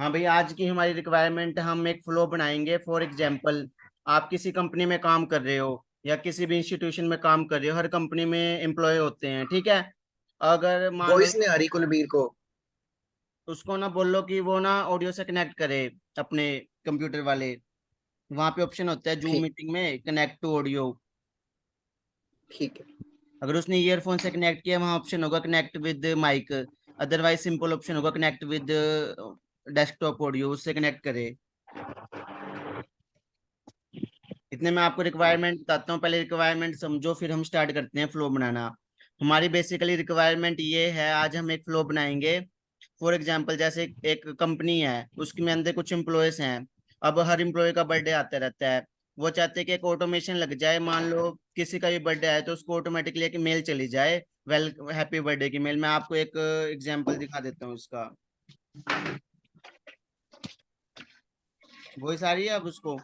हाँ भाई, आज की हमारी रिक्वायरमेंट, हम एक फ्लो बनाएंगे। फॉर एग्जांपल, आप किसी कंपनी में काम कर रहे हो या किसी भी इंस्टीट्यूशन में काम कर रहे हो, हर कंपनी में एम्प्लॉय होते हैं, ठीक है। अगर मान लो, वॉइस नहीं आ रही कुलबीर को। उसको ना बोलो कि वो ना ऑडियो से कनेक्ट करे अपने कंप्यूटर वाले। वहां पे ऑप्शन होता है जूम ठीक। मीटिंग में, कनेक्ट टू ऑडियो। ठीक है। अगर उसने ईयरफोन से कनेक्ट किया, वहां ऑप्शन होगा connect with mic. Otherwise simple option होगा कनेक्ट विद डेस्कटॉप ऑडियो, उससे कनेक्ट करे। इतने में आपको रिक्वायरमेंट बताता हूँ। पहले रिक्वायरमेंट समझो, फिर हम स्टार्ट करते हैं फ्लो बनाना। हमारी बेसिकली रिक्वायरमेंट ये है, आज हम एक फ्लो बनाएंगे। फॉर एग्जांपल, जैसे एक कंपनी है, उसके में अंदर कुछ एम्प्लॉयज हैं। अब हर एम्प्लॉय का बर्थडे आता रहता है। वो चाहते हैं कि एक ऑटोमेशन लग जाए। मान लो किसी का भी बर्थडे आए तो उसको ऑटोमेटिकली एक मेल चली जाए, वेल हैप्पी बर्थडे की मेल। मैं आपको एक एग्जांपल दिखा देता हूँ इसका। वॉइस आ रही है अब उसको?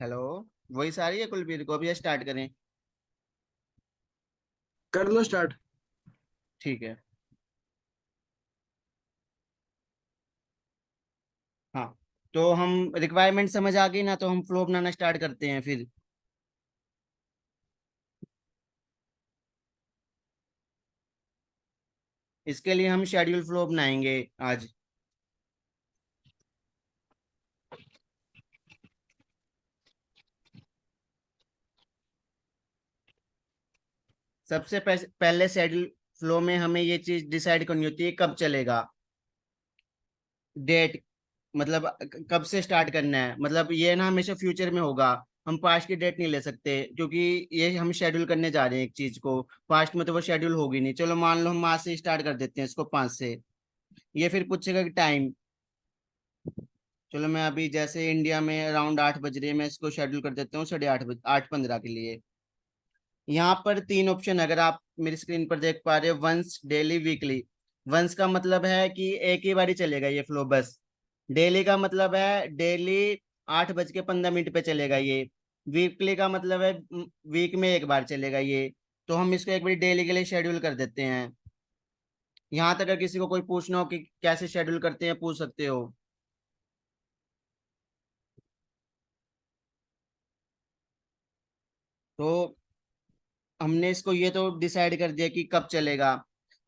हेलो, वॉइस आ रही है कुलबीर को? अभी स्टार्ट करें? कर लो स्टार्ट। ठीक है। हाँ, तो हम रिक्वायरमेंट समझ आ गई ना, तो हम फ्लो बनाना स्टार्ट करते हैं फिर। इसके लिए हम शेड्यूल फ्लो बनाएंगे आज। सबसे पहले शेड्यूल फ्लो में हमें ये चीज डिसाइड करनी होती है कब चलेगा। डेट, मतलब कब से स्टार्ट करना है। मतलब ये ना हमेशा फ्यूचर में होगा। हम पास्ट की डेट नहीं ले सकते, क्योंकि ये हम शेड्यूल करने जा रहे हैं एक चीज को। पास्ट में तो वो शेड्यूल होगी नहीं। चलो मान लो हम आज से स्टार्ट कर देते हैं इसको, 5 से। ये फिर पूछेगा कि टाइम। चलो मैं अभी, जैसे इंडिया में अराउंड 8 बज रहे हैं, मैं इसको शेड्यूल कर देता हूँ 8:30 8:15 के लिए। यहाँ पर 3 ऑप्शन, अगर आप मेरी स्क्रीन पर देख पा रहे हो, वंस, डेली, वीकली। वंस का मतलब है कि एक ही बारी चलेगा ये फ्लो बस। डेली का मतलब है डेली 8:15 पे चलेगा ये। वीकली का मतलब है वीक में एक बार चलेगा ये। तो हम इसको एक बार डेली के लिए शेड्यूल कर देते हैं। यहाँ तक अगर किसी को कोई पूछना हो कि कैसे शेड्यूल करते हैं, पूछ सकते हो। तो हमने इसको ये तो डिसाइड कर दिया कि कब चलेगा।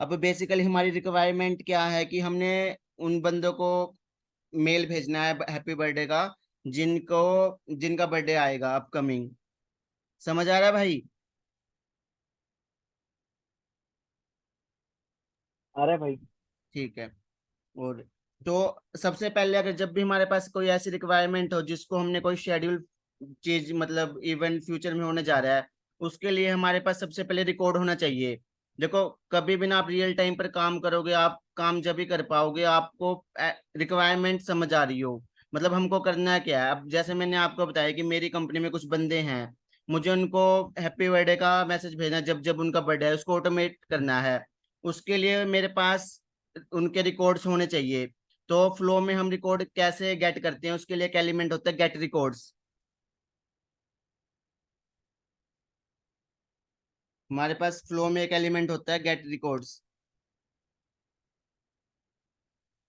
अब बेसिकली हमारी रिक्वायरमेंट क्या है कि हमने उन बंदों को मेल भेजना है हैप्पी बर्थडे का, जिनको जिनका बर्थडे आएगा अपकमिंग। समझ आ रहा है भाई? अरे भाई। ठीक है। और तो सबसे पहले, अगर जब भी हमारे पास कोई ऐसी रिक्वायरमेंट हो जिसको हमने कोई शेड्यूल चीज, मतलब इवेंट फ्यूचर में होने जा रहा है, उसके लिए हमारे पास सबसे पहले रिकॉर्ड होना चाहिए। देखो, कभी भी ना आप रियल टाइम पर काम करोगे, आप काम जब भी कर पाओगे आपको रिक्वायरमेंट समझ आ रही हो। मतलब हमको करना क्या है, अब जैसे मैंने आपको बताया कि मेरी कंपनी में कुछ बंदे हैं, मुझे उनको हैप्पी बर्थडे का मैसेज भेजना है जब जब उनका बर्थडे है, उसको ऑटोमेट करना है। उसके लिए मेरे पास उनके रिकॉर्ड्स होने चाहिए। तो फ्लो में हम रिकॉर्ड कैसे गेट करते हैं, उसके लिए एक एलिमेंट होता है गेट रिकॉर्ड्स। हमारे पास फ्लो में एक एलिमेंट होता है गेट रिकॉर्ड्स।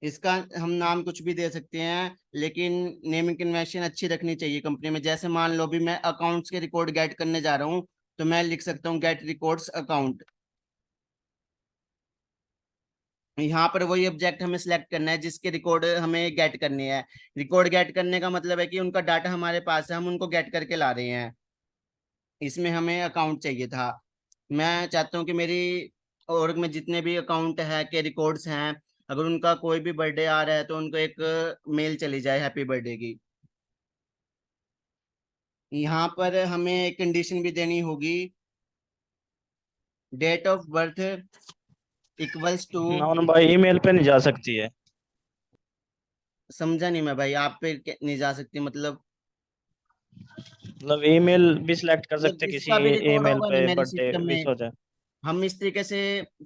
इसका हम नाम कुछ भी दे सकते हैं, लेकिन नेमिंग कन्वेंशन अच्छी रखनी चाहिए कंपनी में। जैसे मान लो भी मैं अकाउंट्स के रिकॉर्ड गेट करने जा रहा हूँ, तो मैं लिख सकता हूँ गेट रिकॉर्ड्स अकाउंट। यहाँ पर वही ऑब्जेक्ट हमें सिलेक्ट करना है जिसके रिकॉर्ड हमें गेट करने हैं। रिकॉर्ड गेट करने का मतलब है कि उनका डाटा हमारे पास है, हम उनको गेट करके ला रहे हैं। इसमें हमें अकाउंट चाहिए था। मैं चाहता हूँ कि मेरी org में जितने भी अकाउंट है के रिकॉर्ड्स हैं, अगर उनका कोई भी बर्थडे आ रहा है तो उनको एक मेल चली जाए हैप्पी बर्थडे की। यहाँ पर हमें एक कंडीशन भी देनी होगी, date of birth equals to. नॉन भाई ईमेल पे नहीं जा सकती है। समझा नहीं मैं भाई, आप पे नहीं जा सकती मतलब? मतलब ईमेल भी सिलेक्ट कर मतलब सकते किसी जिसका भी रिकॉर्ड ईमेल होगा नहीं पे मेरे बर्थडे सिस्टम विश में, हो जाए। हम इस तरीके से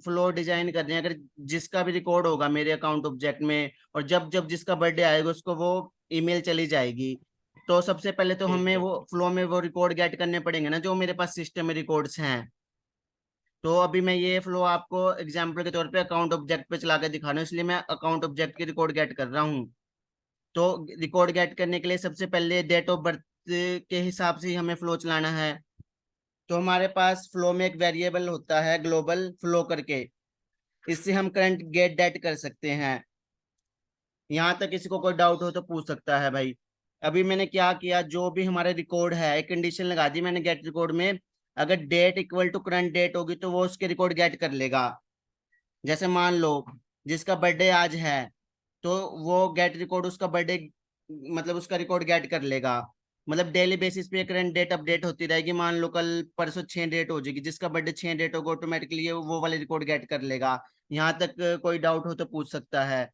फ्लो डिजाइन कर रहे हैं। अगर जिसका भी रिकॉर्ड होगा मेरे अकाउंट ऑब्जेक्ट में, और जब जब जिसका बर्थडे आएगा उसको वो ईमेल चली जाएगी। तो सबसे पहले तो ठीक हमें है। वो फ्लो में वो रिकॉर्ड गेट करने पड़ेंगे ना, जो मेरे पास सिस्टम में रिकॉर्ड्स हैं। तो अभी मैं ये फ्लो आपको एग्जाम्पल के तौर पे अकाउंट ऑब्जेक्ट पे चला के दिखा रहा हूँ, इसलिए मैं अकाउंट ऑब्जेक्ट की रिकॉर्ड गेट कर रहा हूँ। तो रिकॉर्ड गेट करने के लिए सबसे पहले डेट ऑफ बर्थ के हिसाब से ही हमें फ्लो चलाना है। तो हमारे पास फ्लो में एक वेरिएबल होता है ग्लोबल फ्लो करके, इससे हम करंट गेट डेट कर सकते हैं। यहाँ तक किसी को कोई डाउट हो तो पूछ सकता है भाई। अभी मैंने क्या किया, जो भी हमारे रिकॉर्ड है एक कंडीशन लगा दी मैंने गेट रिकॉर्ड में, अगर date equal to current date होगी तो वो उसके रिकॉर्ड गेट कर लेगा। जैसे मान लो जिसका बर्थडे आज है, तो वो गेट रिकॉर्ड उसका बर्थडे मतलब उसका रिकॉर्ड गेट कर लेगा। मतलब डेली बेसिस पे करंट डेट अपडेट होती रहेगी। मान लो कल परसों 6 डेट हो जाएगी, जिसका बर्थडे 6 डेट होगा ऑटोमेटिकली वो वाले रिकॉर्ड गेट कर लेगा। यहाँ तक कोई डाउट हो तो पूछ सकता है।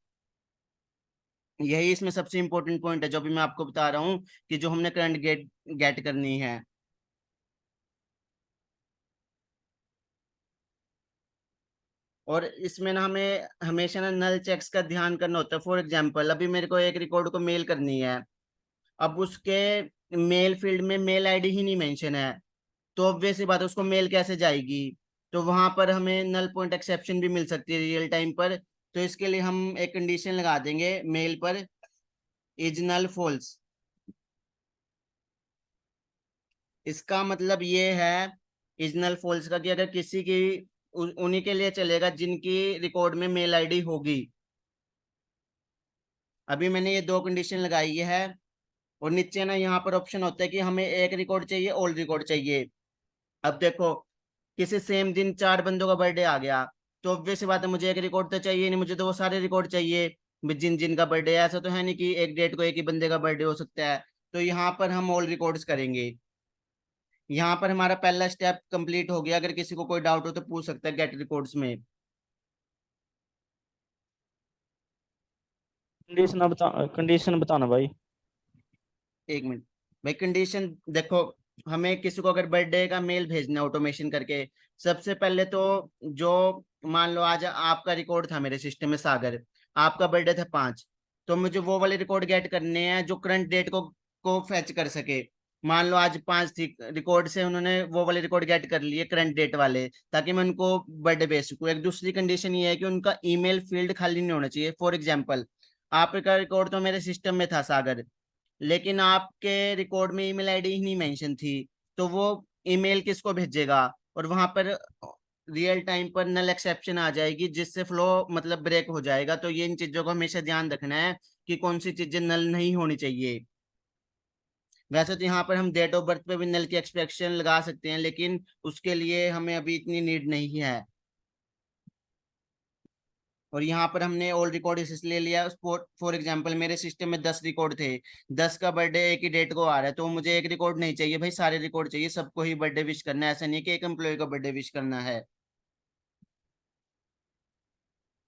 यही इसमें सबसे इंपॉर्टेंट पॉइंट है जो भी मैं आपको बता रहा हूँ, कि जो हमने करंट गेट गेट करनी है। और इसमें ना हमें हमेशा ना नल चेक्स का ध्यान करना होता है। फॉर एग्जांपल अभी मेरे को एक रिकॉर्ड को मेल करनी है, अब उसके मेल फील्ड में मेल आईडी ही नहीं मेंशन है, तो ऑब्वियस सी बात है उसको मेल कैसे जाएगी। तो वहां पर हमें नल पॉइंट एक्सेप्शन भी मिल सकती है रियल टाइम पर। तो इसके लिए हम एक कंडीशन लगा देंगे मेल पर, इज नल फॉल्स। इसका मतलब ये है इजनल फॉल्स का, कि अगर किसी की उन्हीं के लिए चलेगा जिनकी रिकॉर्ड में मेल आईडी होगी। अभी मैंने ये दो कंडीशन लगाई है। और नीचे ना यहाँ पर ऑप्शन होता है कि हमें एक रिकॉर्ड चाहिए, ऑल रिकॉर्ड चाहिए। अब देखो किसी सेम दिन 4 बंदों का बर्थडे आ गया, तो ऑब्वियस सी बात है मुझे एक रिकॉर्ड तो चाहिए नहीं, मुझे तो वो सारे रिकॉर्ड चाहिए जिन जिन का बर्थडे है। ऐसा तो है नहीं कि एक डेट को एक ही बंदे का बर्थडे हो सकता है। तो यहाँ पर हम ऑल रिकॉर्ड्स करेंगे। यहाँ पर हमारा पहला स्टेप कंप्लीट हो गया। अगर किसी को कोई डाउट हो तो पूछ सकता है गेट रिकॉर्ड्स में। कंडीशन बताना भाई। एक मिनट भाई, कंडीशन देखो, हमें किसी को अगर बर्थडे का मेल भेजना है ऑटोमेशन करके, सबसे पहले तो जो मान लो आज आपका रिकॉर्ड था मेरे सिस्टम में सागर, आपका बर्थडे था 5, तो मुझे वो वाले रिकॉर्ड गेट करने हैं जो करंट डेट को फेच कर सके। मान लो आज 5 थी रिकॉर्ड से, उन्होंने वो वाले रिकॉर्ड गेट कर लिए करंट डेट वाले, ताकि मैं उनको बर्थडे भेज सकूँ। एक दूसरी कंडीशन ये है कि उनका ईमेल फील्ड खाली नहीं होना चाहिए। फॉर एग्जाम्पल आपका रिकॉर्ड तो मेरे सिस्टम में था सागर, लेकिन आपके रिकॉर्ड में ईमेल आईडी ही नहीं मेंशन थी, तो वो ईमेल किसको भेजेगा। और वहां पर रियल टाइम पर नल एक्सेप्शन आ जाएगी, जिससे फ्लो मतलब ब्रेक हो जाएगा। तो ये इन चीजों को हमेशा ध्यान रखना है कि कौन सी चीजें नल नहीं होनी चाहिए। वैसे तो यहाँ पर हम डेट ऑफ बर्थ पे भी नल की एक्सपेक्शन लगा सकते हैं, लेकिन उसके लिए हमें अभी इतनी नीड नहीं है। और यहाँ पर हमने ऑल रिकॉर्ड इसलिए लिया, फॉर एग्जांपल मेरे सिस्टम में 10 रिकॉर्ड थे, 10 का बर्थडे एक ही डेट को आ रहा है, तो मुझे एक रिकॉर्ड नहीं चाहिए भाई, सारे रिकॉर्ड चाहिए। सबको ही बर्थडे विश करना है, ऐसा नहीं कि एक एम्प्लॉय का बर्थडे विश करना है।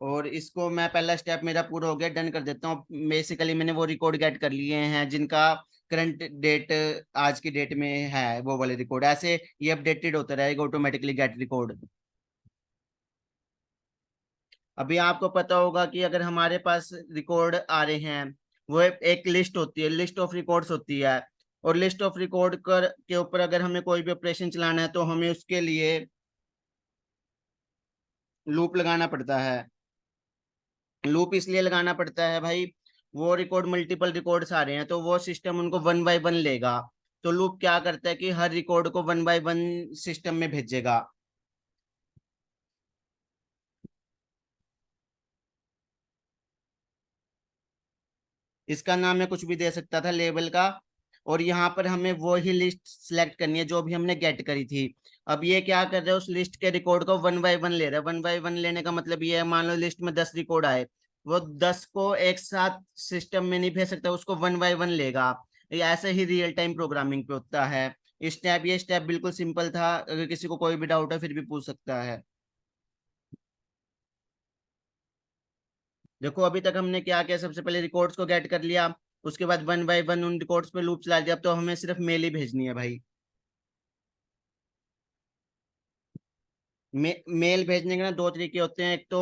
और इसको मैं पहला स्टेप मेरा पूरा हो गया, डन कर देता हूँ। बेसिकली मैंने वो रिकॉर्ड गेट कर लिए हैं जिनका करंट डेट आज की डेट में है, वो वाले रिकॉर्ड। ऐसे ये अपडेटेड होता रहेगा ऑटोमेटिकली गेट रिकॉर्ड। अभी आपको पता होगा कि अगर हमारे पास रिकॉर्ड आ रहे हैं, वो एक लिस्ट होती है, लिस्ट ऑफ रिकॉर्ड्स होती है। और लिस्ट ऑफ रिकॉर्ड कर के ऊपर अगर हमें कोई भी ऑपरेशन चलाना है, तो हमें उसके लिए लूप लगाना पड़ता है। लूप इसलिए लगाना पड़ता है भाई, वो रिकॉर्ड मल्टीपल रिकॉर्ड्स आ रहे हैं, तो वो सिस्टम उनको वन बाय वन लेगा। तो लूप क्या करता है कि हर रिकॉर्ड को वन बाय वन सिस्टम में भेजेगा। इसका नाम मैं कुछ भी दे सकता था लेबल का। और यहाँ पर हमें वो ही लिस्ट सिलेक्ट करनी है जो भी हमने गेट करी थी। अब ये क्या कर रहे हैं, उस लिस्ट के रिकॉर्ड को वन बाय वन ले रहा है। वन बाय वन लेने का मतलब ये है, मान लो लिस्ट में 10 रिकॉर्ड आए, वो 10 को एक साथ सिस्टम में नहीं भेज सकता, उसको वन बाय वन लेगा। ये ऐसे ही रियल टाइम प्रोग्रामिंग पे होता है। ये स्टेप बिल्कुल सिंपल था, अगर किसी को कोई भी डाउट है फिर भी पूछ सकता है। देखो अभी तक हमने क्या किया, सबसे पहले रिकॉर्ड्स को गेट कर लिया, उसके बाद वन बाय वन उन रिकॉर्ड्स पे लूप चला दिया। अब तो हमें सिर्फ मेल ही भेजनी है भाई। मेल भेजने के ना दो तरीके होते हैं। एक तो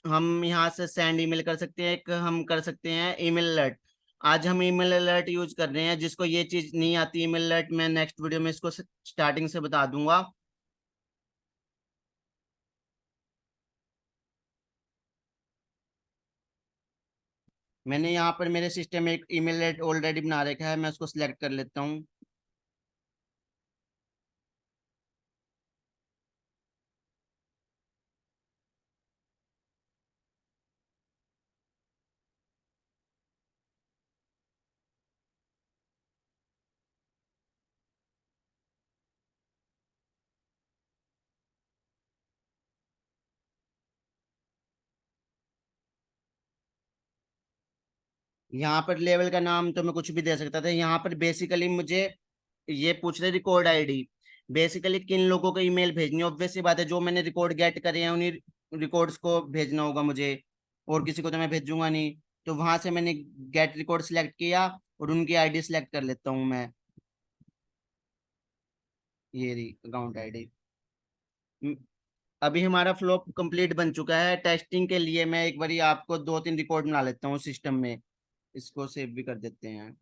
हम यहाँ से सेंड ईमेल कर सकते हैं, एक हम कर सकते हैं ईमेल अलर्ट। आज हम ईमेल अलर्ट यूज कर रहे हैं। जिसको ये चीज नहीं आती ईमेल अलर्ट, मैं नेक्स्ट वीडियो में इसको स्टार्टिंग से बता दूंगा। मैंने यहाँ पर मेरे सिस्टम में एक ईमेल अलर्ट ऑलरेडी बना रखा है, मैं उसको सिलेक्ट कर लेता हूँ। यहाँ पर लेवल का नाम तो मैं कुछ भी दे सकता था। यहाँ पर बेसिकली मुझे ये पूछ रहे रिकॉर्ड आईडी, बेसिकली किन लोगों को ईमेल भेजनी है। ऑब्वियस सी बात है, जो मैंने रिकॉर्ड गेट करे हैं उन्हीं रिकॉर्ड्स को भेजना होगा मुझे, और किसी को तो मैं भेजूंगा नहीं। तो वहां से मैंने गेट रिकॉर्ड सिलेक्ट किया और उनकी आईडी सिलेक्ट कर लेता हूँ मैं। ये रही अकाउंट आईडी। अभी हमारा फ्लो कंप्लीट बन चुका है। टेस्टिंग के लिए मैं एक बारी आपको 2-3 रिकॉर्ड बना लेता हूँ सिस्टम में, इसको सेव भी कर देते हैं।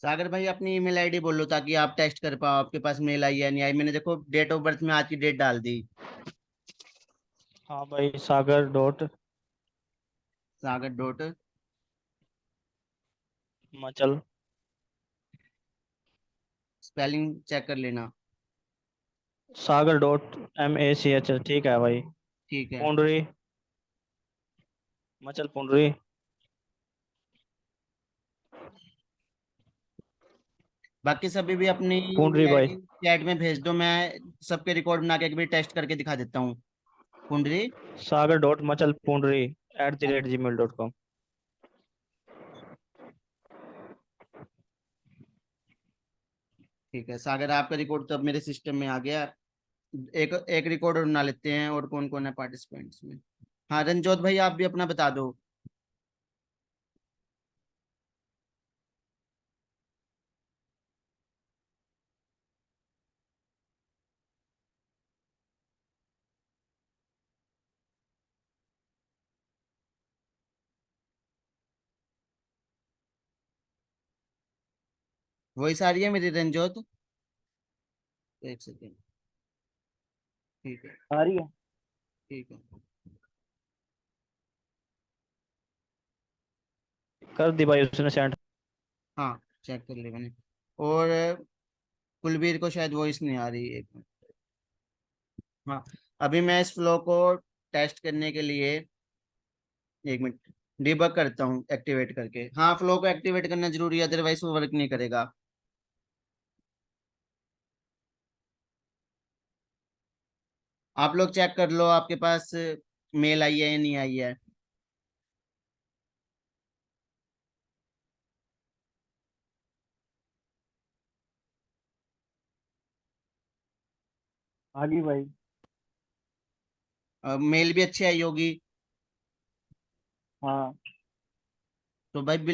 सागर भाई अपनी ईमेल आईडी बोलो ताकि आप टेस्ट कर पाओ आपके पास मेल आई या नहीं आई। मैंने देखो डेट ऑफ बर्थ में आज की डेट डाल दी। हाँ भाई, सागर डॉट सागर डॉट मचल। स्पेलिंग चेक कर लेना। सागर डॉट MACH, ठीक है भाई। ठीक है। पुंडरी मचल पुंडरी। बाकी सभी भी अपनी ईमेल पुंडरी भाई। आईडी चैट में भेज दो, मैं सबके रिकॉर्ड बना के एक बार टेस्ट करके दिखा देता हूँ। कुंडली। सागर डॉट मचल पुंडरी @gmail.com। ठीक है सागर, आपका रिकॉर्ड तो अब मेरे सिस्टम में आ गया। एक एक रिकॉर्ड और बना लेते हैं, और कौन कौन है पार्टिसिपेंट्स में। हाँ रंजोत भाई, आप भी अपना बता दो। वॉइस आ रही है मेरी रंजोत? एक सेकेंड। ठीक है। आ रही है। ठीक है। कर दी भाई उसने सेंड। हाँ चेक कर लिया मैंने। और कुलबीर को शायद वॉइस नहीं आ रही, एक मिनट। हाँ, अभी मैं इस फ्लो को टेस्ट करने के लिए, एक मिनट, डिबग करता हूँ एक्टिवेट करके। हाँ फ्लो को एक्टिवेट करना जरूरी है, अदरवाइज वो वर्क नहीं करेगा। आप लोग चेक कर लो आपके पास मेल आई है या नहीं आई है। आ गई भाई। मेल भी अच्छी आई होगी। हाँ। तो भाई